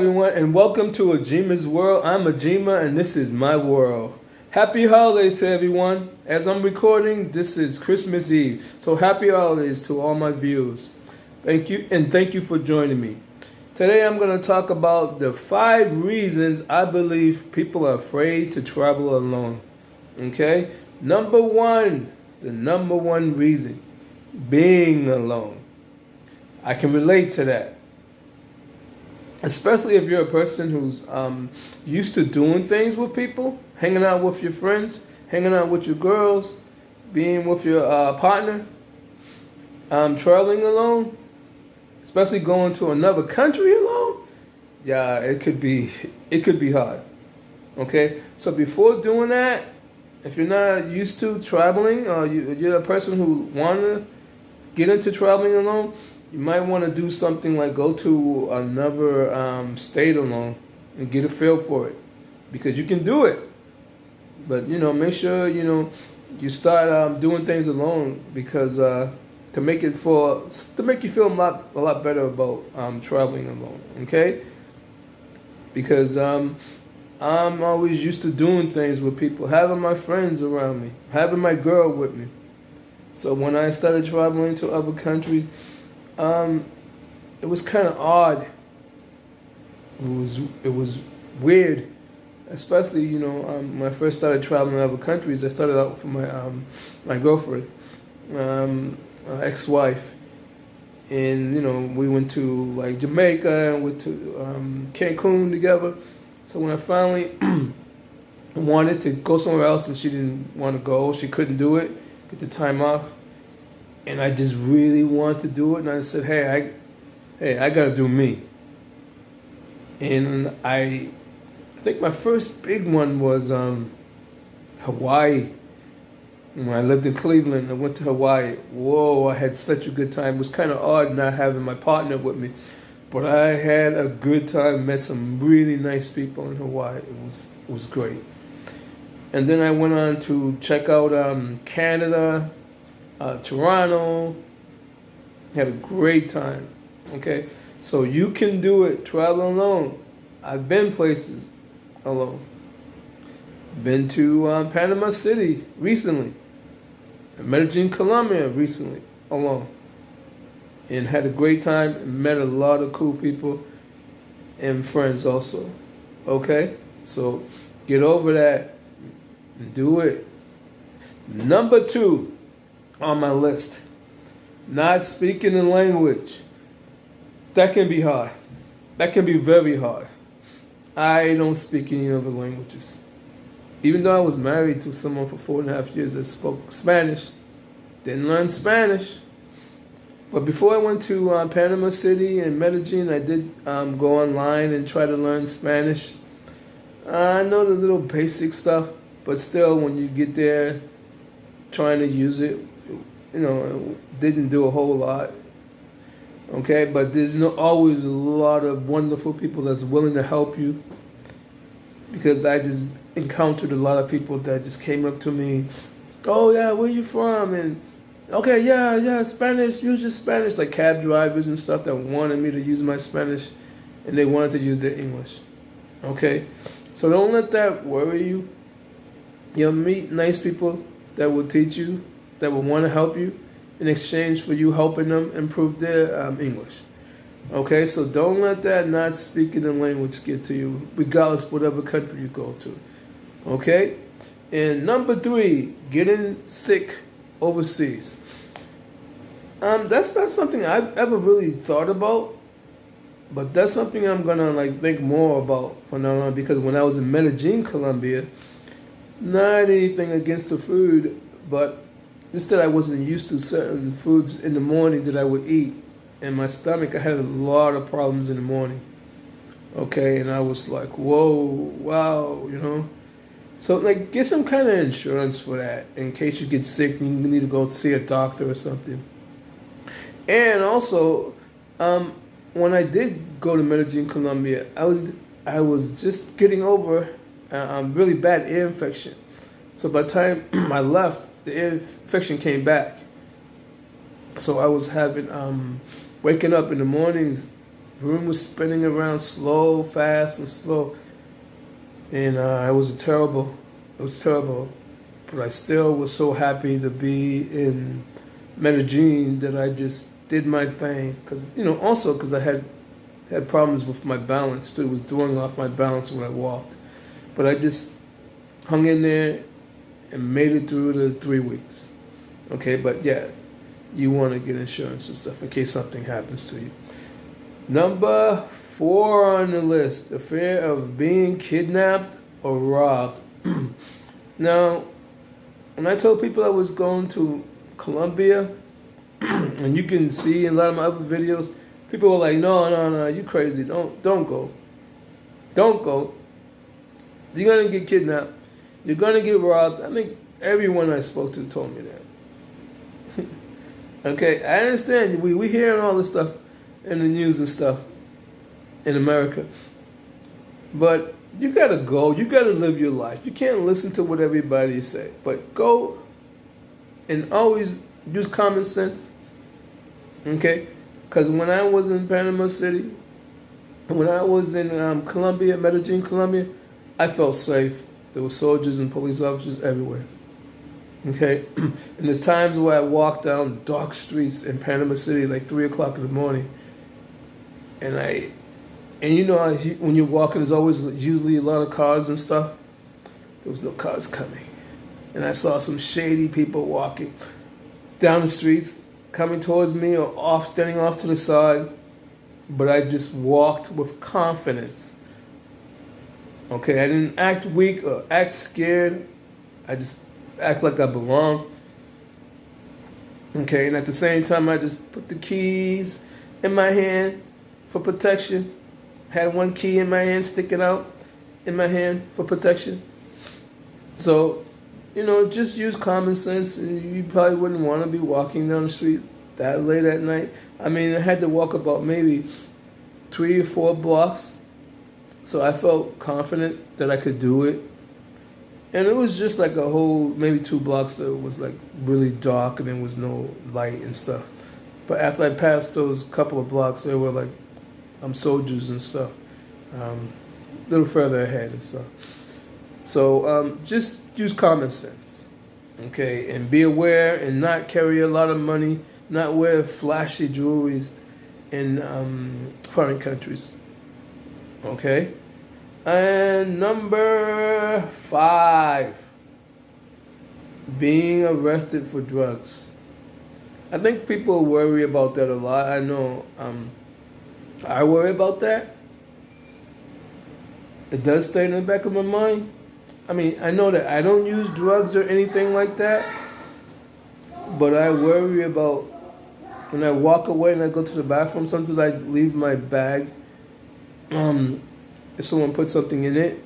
everyone, and welcome to Ajima's World. I'm Ajima, and this is my world. Happy holidays to everyone. As I'm recording, this is Christmas Eve, so happy holidays to all my viewers. Thank you, and thank you for joining me. Today I'm going to talk about the 5 reasons I believe people are afraid to travel alone. Okay? Number 1, the number 1 reason, being alone. I can relate to that. Especially if you're a person who's used to doing things with people, hanging out with your friends, hanging out with your girls, being with your partner, traveling alone, especially going to another country alone. Yeah, it could be hard. Okay, so before doing that, if you're not used to traveling, or you're a person who wanna get into traveling alone, you might want to do something like go to another state alone and get a feel for it, because you can do it. But make sure you start doing things alone, because to make you feel a lot better about traveling alone. Okay, because I'm always used to doing things with people, having my friends around me, having my girl with me. So when I started traveling to other countries, it was kind of odd. It was weird, especially when I first started traveling to other countries. I started out with my girlfriend, ex-wife, and we went to like Jamaica and went to Cancun together. So when I finally wanted to go somewhere else and she didn't want to go, she couldn't do it, get the time off. And I just really wanted to do it, and I said, "Hey, I gotta do me." And I think my first big one was Hawaii. When I lived in Cleveland, I went to Hawaii. Whoa, I had such a good time. It was kind of odd not having my partner with me, but I had a good time. Met some really nice people in Hawaii. It was great. And then I went on to check out Canada. Toronto, had a great time. Okay, so you can do it. Travel alone. I've been places alone. Been to Panama City recently, Medellin, Colombia recently alone, and had a great time. And met a lot of cool people and friends also. Okay, so get over that and do it. Number 2 on my list, not speaking the language. That can be hard. That can be very hard. I don't speak any other languages. Even though I was married to someone for 4.5 years that spoke Spanish, didn't learn Spanish. But before I went to Panama City and Medellin, I did go online and try to learn Spanish. I know the little basic stuff, but still, when you get there, trying to use it, didn't do a whole lot. Okay, but there's always a lot of wonderful people that's willing to help you, because I just encountered a lot of people that just came up to me, "Oh yeah, where you from?" And okay, yeah, Spanish, use your Spanish, like cab drivers and stuff that wanted me to use my Spanish, and they wanted to use their English. Okay, so don't let that worry you. You'll meet nice people that will teach you, that will want to help you in exchange for you helping them improve their English. Okay, so don't let that not speaking the language get to you, regardless whatever country you go to. Okay, and number 3, getting sick overseas. That's not something I've ever really thought about, but that's something I'm gonna think more about from now on, because when I was in Medellin, Colombia, not anything against the food, but just that I wasn't used to certain foods in the morning that I would eat. In my stomach, I had a lot of problems in the morning. Okay, and I was like, whoa, wow, So get some kind of insurance for that, in case you get sick and you need to go see a doctor or something. And also, when I did go to Medellin, Colombia, I was just getting over really bad ear infection. So by the time I left, the ear infection came back. So I was having waking up in the mornings The room was spinning around slow, fast, and slow. And it was terrible. It was terrible. But I still was so happy to be in Medellin that I just did my thing. Because, also because I had problems with my balance too. It was throwing off my balance when I walked. But I just hung in there and made it through the 3 weeks. Okay, but yeah, you want to get insurance and stuff in case something happens to you. Number 4 on the list, the fear of being kidnapped or robbed. Now, when I told people I was going to Colombia, and you can see in a lot of my other videos, people were like, no, you crazy, don't go. Don't go. You're going to get kidnapped. You're going to get robbed. I think everyone I spoke to told me that. Okay, I understand. We hearing all this stuff in the news and stuff in America. But you got to go. You got to live your life. You can't listen to what everybody say. But go and always use common sense. Okay? Because when I was in Panama City, when I was in Colombia, Medellin, Colombia, I felt safe. There were soldiers and police officers everywhere. Okay? And there's times where I walk down dark streets in Panama City like 3 o'clock in the morning. And when you're walking, there's always usually a lot of cars and stuff. There was no cars coming. And I saw some shady people walking down the streets, coming towards me or standing off to the side. But I just walked with confidence. Okay, I didn't act weak or act scared. I just act like I belong. Okay, and at the same time, I just put the keys in my hand for protection. Had one key in my hand sticking out in my hand for protection. So, just use common sense. You probably wouldn't want to be walking down the street that late at night. I mean, I had to walk about maybe 3 or 4 blocks. So I felt confident that I could do it. And it was just like a whole, maybe 2 blocks that was like really dark and there was no light and stuff. But after I passed those couple of blocks, there were like soldiers and stuff, a little further ahead and stuff. So just use common sense, okay? And be aware and not carry a lot of money, not wear flashy jewelries in foreign countries, okay? And number 5, being arrested for drugs. I think people worry about that a lot. I know I worry about that. It does stay in the back of my mind. I mean, I know that I don't use drugs or anything like that, but I worry about when I walk away and I go to the bathroom, sometimes I leave my bag. If someone put something in it,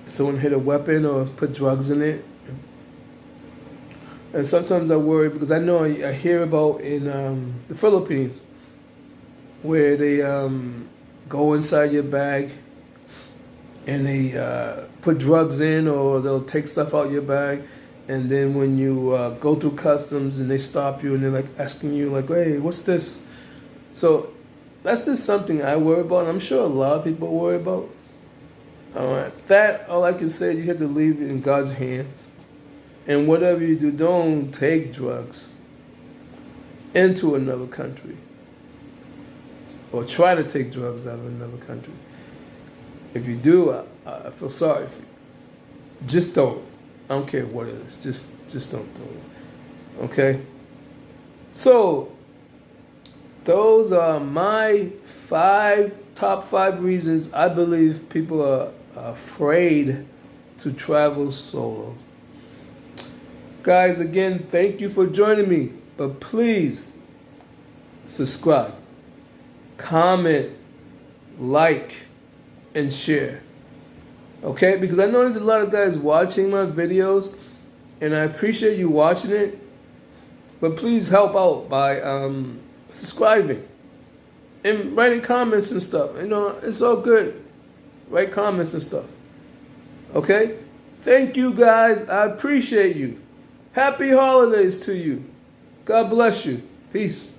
if someone hit a weapon or put drugs in it. And sometimes I worry because I know I hear about in the Philippines where they go inside your bag and they put drugs in, or they'll take stuff out your bag, and then when you go through customs and they stop you and they're like asking you like, hey, what's this? So that's just something I worry about, and I'm sure a lot of people worry about. That, all I can say, you have to leave it in God's hands. And whatever you do, don't take drugs into another country. Or try to take drugs out of another country. If you do, I feel sorry for you. Just don't. I don't care what it is. Just don't do it. Okay? So, those are my top 5 reasons I believe people are afraid to travel solo. Guys, again, thank you for joining me. But please, subscribe, comment, like, and share. Okay? Because I know there's a lot of guys watching my videos, and I appreciate you watching it. But please help out by subscribing and writing comments and stuff. It's all good. Write comments and stuff. Okay? Thank you, guys. I appreciate you. Happy holidays to you. God bless you. Peace.